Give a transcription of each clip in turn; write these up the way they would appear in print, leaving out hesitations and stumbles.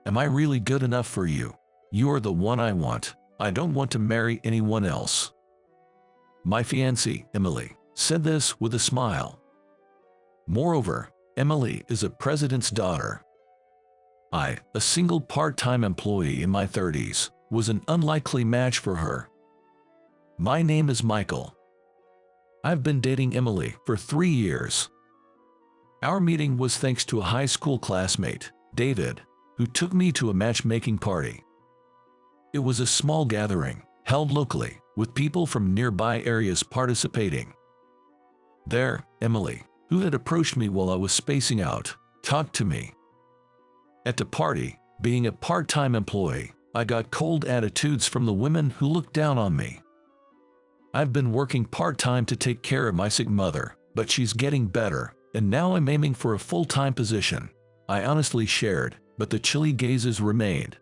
Am I really good enough for you? You are the one I want. I don't want to marry anyone else. My fiancée, Emily, said this with a smile. Moreover, Emily is a president's daughter. I, a single part-time employee in my 30s, was an unlikely match for her. My name is Michael. I've been dating Emily for 3 years. Our meeting was thanks to a high school classmate, David, who took me to a matchmaking party. It was a small gathering, held locally, with people from nearby areas participating. There, Emily, who had approached me while I was spacing out, talked to me. At the party, being a part-time employee, I got cold attitudes from the women who looked down on me. I've been working part-time to take care of my sick mother, but she's getting better, and now I'm aiming for a full-time position. I honestly shared, but the chilly gazes remained.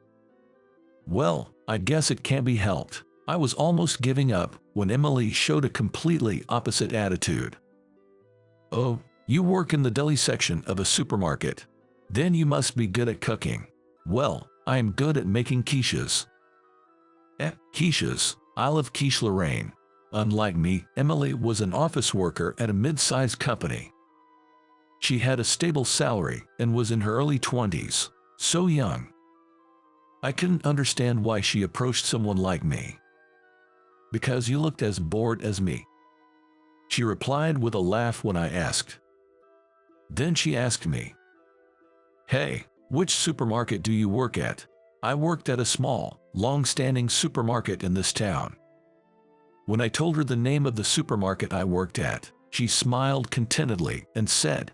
Well, I guess it can't be helped. I was almost giving up when Emily showed a completely opposite attitude. Oh, you work in the deli section of a supermarket. Then you must be good at cooking. Well, I am good at making quiches. Quiches. I love quiche Lorraine. Unlike me, Emily was an office worker at a mid-sized company. She had a stable salary and was in her early 20s, so young. I couldn't understand why she approached someone like me. Because you looked as bored as me, she replied with a laugh when I asked. Then she asked me, "Hey, which supermarket do you work at?" I worked at a small, long-standing supermarket in this town. When I told her the name of the supermarket I worked at, she smiled contentedly and said,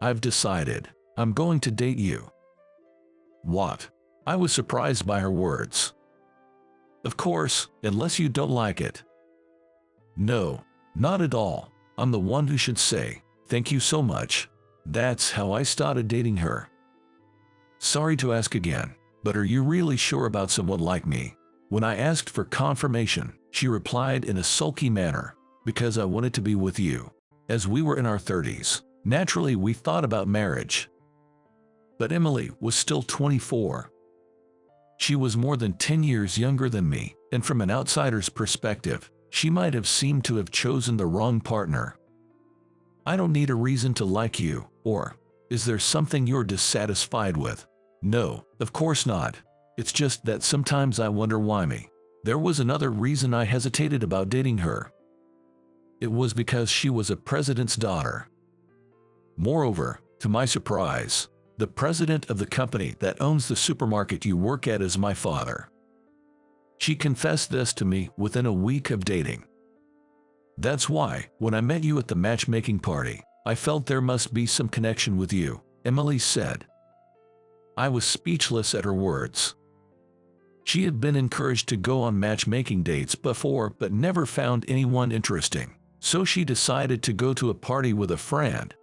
"I've decided. I'm going to date you." What? I was surprised by her words. Of course, unless you don't like it. No, not at all. I'm the one who should say, "Thank you so much." That's how I started dating her. Sorry to ask again, but are you really sure about someone like me? When I asked for confirmation, she replied in a sulky manner, "Because I wanted to be with you." As we were in our 30s, naturally we thought about marriage. But Emily was still 24. She was more than 10 years younger than me, and from an outsider's perspective, she might have seemed to have chosen the wrong partner. I don't need a reason to like you, or, is there something you're dissatisfied with? No, of course not. It's just that sometimes I wonder why me. There was another reason I hesitated about dating her. It was because she was a president's daughter. Moreover, to my surprise, the president of the company that owns the supermarket you work at is my father. She confessed this to me within a week of dating. That's why, when I met you at the matchmaking party, I felt there must be some connection with you, Emily said. I was speechless at her words. She had been encouraged to go on matchmaking dates before but never found anyone interesting, so she decided to go to a party with a friend.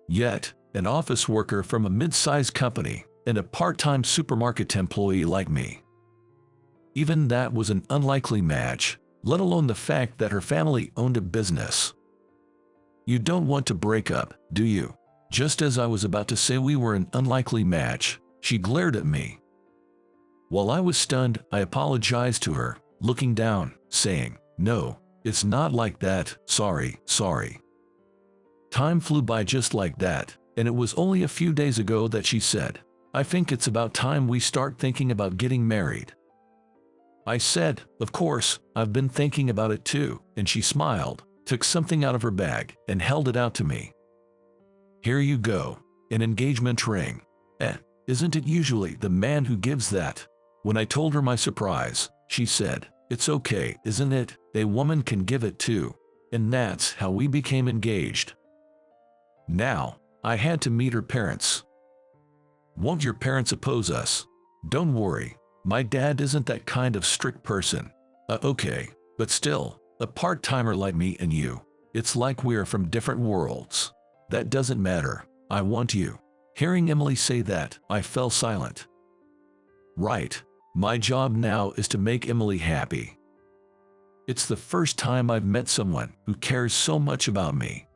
Yet, an office worker from a mid-sized company and a part-time supermarket employee like me. Even that was an unlikely match, let alone the fact that her family owned a business. You don't want to break up, do you? Just as I was about to say we were an unlikely match, she glared at me. While I was stunned, I apologized to her, looking down, saying, "No, it's not like that, sorry. Time flew by just like that, and it was only a few days ago that she said, "I think it's about time we start thinking about getting married." I said, "Of course, I've been thinking about it too," and she smiled, took something out of her bag, and held it out to me. "Here you go, an engagement ring. Isn't it usually the man who gives that?" When I told her my surprise, she said, "It's okay, isn't it? A woman can give it too." And that's how we became engaged. Now, I had to meet her parents. Won't your parents oppose us? Don't worry, my dad isn't that kind of strict person. Okay, but still, a part-timer like me and you, it's like we're from different worlds. That doesn't matter, I want you. Hearing Emily say that, I fell silent. Right, my job now is to make Emily happy. It's the first time I've met someone who cares so much about me.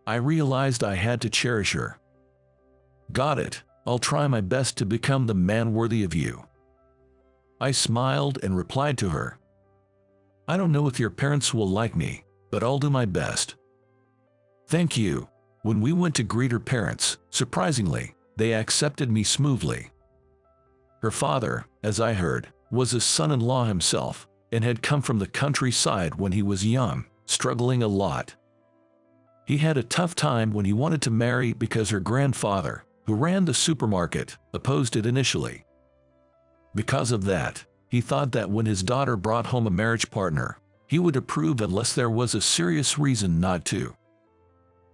I realized I had to cherish her. Got it, I'll try my best to become the man worthy of you." I smiled and replied to her, "I don't know if your parents will like me, but I'll do my best." "Thank you." When we went to greet her parents, surprisingly, they accepted me smoothly. Her father, as I heard, was a son-in-law himself, and had come from the countryside when he was young, struggling a lot. He had a tough time when he wanted to marry because her grandfather, who ran the supermarket, opposed it initially. Because of that, he thought that when his daughter brought home a marriage partner, he would approve unless there was a serious reason not to.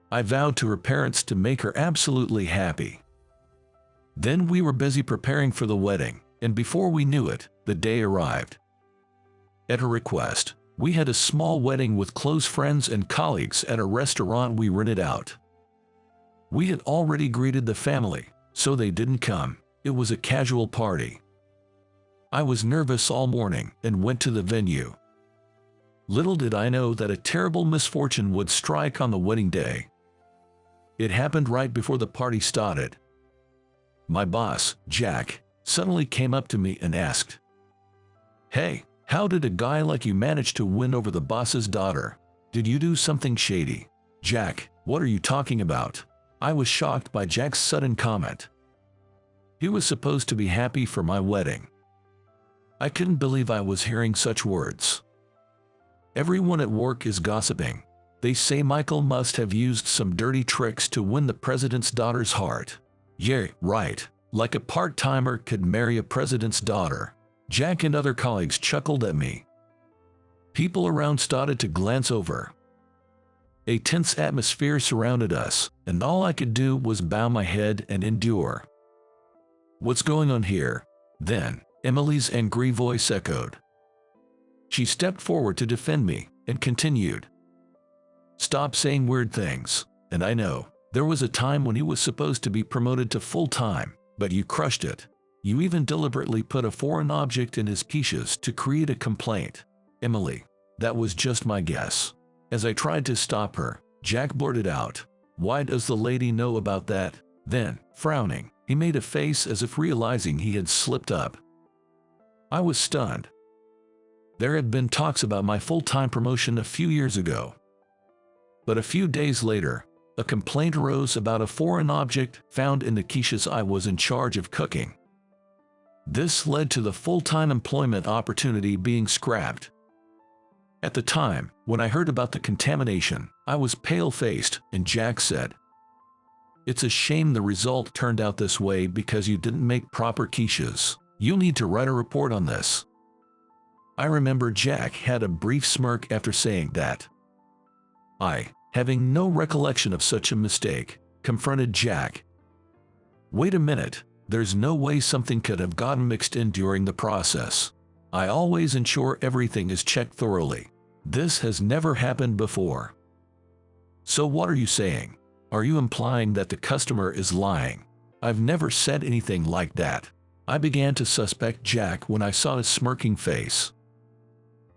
I vowed to her parents to make her absolutely happy. Then we were busy preparing for the wedding, and before we knew it, the day arrived. At her request, we had a small wedding with close friends and colleagues at a restaurant we rented out. We had already greeted the family, so they didn't come. It was a casual party. I was nervous all morning and went to the venue. Little did I know that a terrible misfortune would strike on the wedding day. It happened right before the party started. My boss, Jack, suddenly came up to me and asked, "Hey, how did a guy like you manage to win over the boss's daughter? Did you do something shady?" "Jack, what are you talking about?" I was shocked by Jack's sudden comment. He was supposed to be happy for my wedding. I couldn't believe I was hearing such words. "Everyone at work is gossiping. They say Michael must have used some dirty tricks to win the president's daughter's heart." "Yeah, right. Like a part-timer could marry a president's daughter." Jack and other colleagues chuckled at me. People around started to glance over. A tense atmosphere surrounded us, and all I could do was bow my head and endure. "What's going on here?" Then, Emily's angry voice echoed. She stepped forward to defend me and continued, "Stop saying weird things. And I know, there was a time when he was supposed to be promoted to full-time, but you crushed it. You even deliberately put a foreign object in his quiches to create a complaint." "Emily, that was just my guess." As I tried to stop her, Jack blurted out, "Why does the lady know about that?" Then, frowning, he made a face as if realizing he had slipped up. I was stunned. There had been talks about my full-time promotion a few years ago. But a few days later, a complaint arose about a foreign object found in the quiches I was in charge of cooking. This led to the full-time employment opportunity being scrapped. At the time, when I heard about the contamination, I was pale-faced, and Jack said, "It's a shame the result turned out this way because you didn't make proper quiches. You'll need to write a report on this." I remember Jack had a brief smirk after saying that. I, having no recollection of such a mistake, confronted Jack. "Wait a minute, there's no way something could have gotten mixed in during the process. I always ensure everything is checked thoroughly. This has never happened before." "So what are you saying? Are you implying that the customer is lying?" "I've never said anything like that." I began to suspect Jack when I saw his smirking face.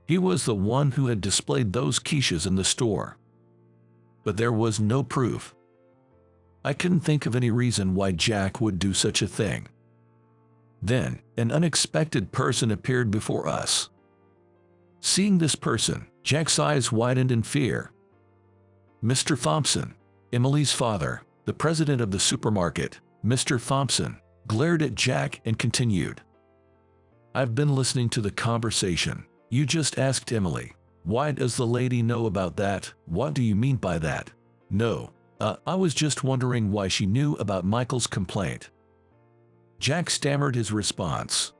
He was the one who had displayed those quiches in the store. But there was no proof. I couldn't think of any reason why Jack would do such a thing. Then, an unexpected person appeared before us. Seeing this person, Jack's eyes widened in fear. Mr. Thompson, Emily's father, the president of the supermarket, Mr. Thompson, glared at Jack and continued, "I've been listening to the conversation. You just asked Emily, why does the lady know about that? What do you mean by that?" "No, I was just wondering why she knew about Michael's complaint." Jack stammered his response.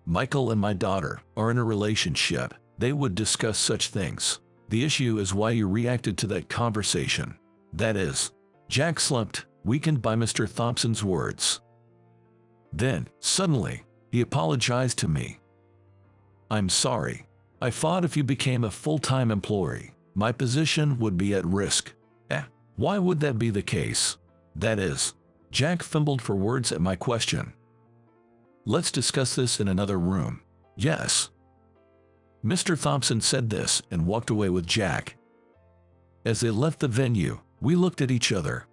"Michael and my daughter are in a relationship. They would discuss such things. The issue is why you reacted to that conversation. That is." Jack slumped, weakened by Mr. Thompson's words. Then, suddenly, he apologized to me. "I'm sorry. I thought if you became a full-time employee, my position would be at risk." Why would that be the case? That is, Jack fumbled for words at my question. "Let's discuss this in another room." "Yes." Mr. Thompson said this and walked away with Jack. As they left the venue, we looked at each other.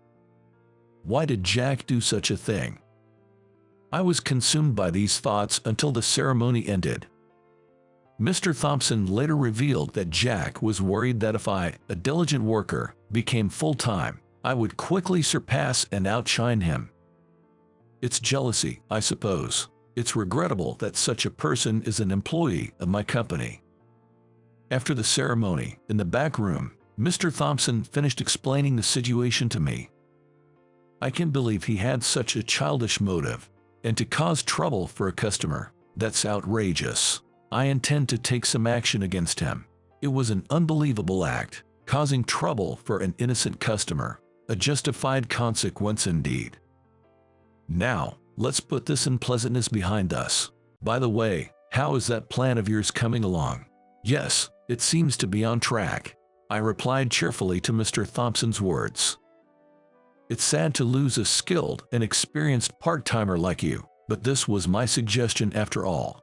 Why did Jack do such a thing? I was consumed by these thoughts until the ceremony ended. Mr. Thompson later revealed that Jack was worried that if I, a diligent worker, became full-time, I would quickly surpass and outshine him. It's jealousy, I suppose. It's regrettable that such a person is an employee of my company. After the ceremony, in the back room, Mr. Thompson finished explaining the situation to me. I can't believe he had such a childish motive, and to cause trouble for a customer. That's outrageous. I intend to take some action against him. It was an unbelievable act, causing trouble for an innocent customer, a justified consequence indeed. Now, let's put this unpleasantness behind us. By the way, how is that plan of yours coming along? Yes, it seems to be on track, I replied cheerfully to Mr. Thompson's words. It's sad to lose a skilled and experienced part-timer like you, but this was my suggestion after all.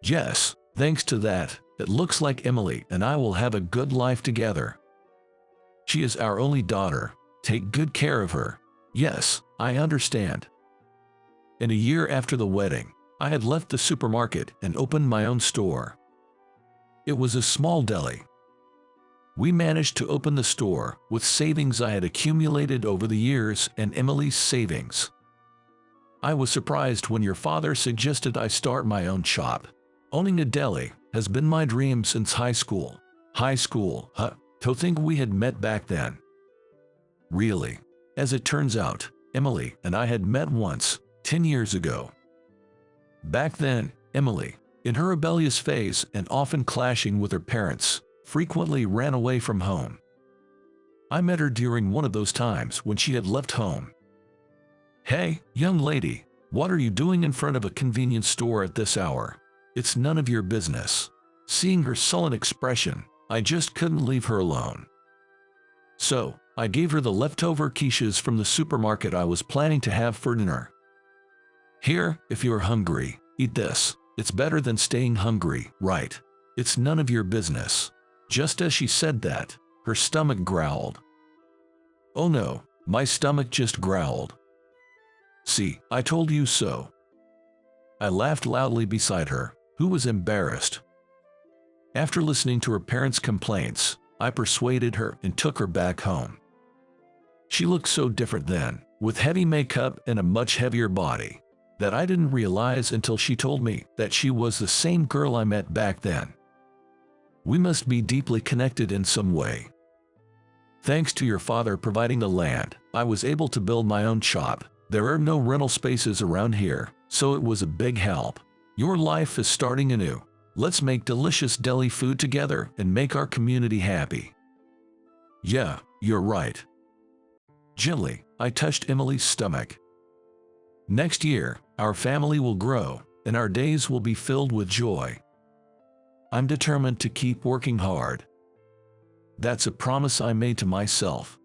Yes, thanks to that, it looks like Emily and I will have a good life together. She is our only daughter. Take good care of her. Yes, I understand. And a year after the wedding, I had left the supermarket and opened my own store. It was a small deli. We managed to open the store with savings I had accumulated over the years and Emily's savings. I was surprised when your father suggested I start my own shop. Owning a deli has been my dream since high school. High school, huh? To think we had met back then. Really. As it turns out, Emily and I had met once, 10 years ago. Back then, Emily, in her rebellious phase and often clashing with her parents, frequently ran away from home. I met her during one of those times when she had left home. Hey, young lady, what are you doing in front of a convenience store at this hour? It's none of your business. Seeing her sullen expression, I just couldn't leave her alone. So, I gave her the leftover quiches from the supermarket I was planning to have for dinner. Here, if you're hungry, eat this. It's better than staying hungry, right? It's none of your business. Just as she said that, her stomach growled. Oh no, my stomach just growled. See, I told you so. I laughed loudly beside her, who was embarrassed. After listening to her parents' complaints, I persuaded her and took her back home. She looked so different then, with heavy makeup and a much heavier body, that I didn't realize until she told me that she was the same girl I met back then. We must be deeply connected in some way. Thanks to your father providing the land, I was able to build my own shop. There are no rental spaces around here, so it was a big help. Your life is starting anew. Let's make delicious deli food together and make our community happy. Yeah, you're right. Gently, I touched Emily's stomach. Next year, our family will grow, and our days will be filled with joy. I'm determined to keep working hard. That's a promise I made to myself.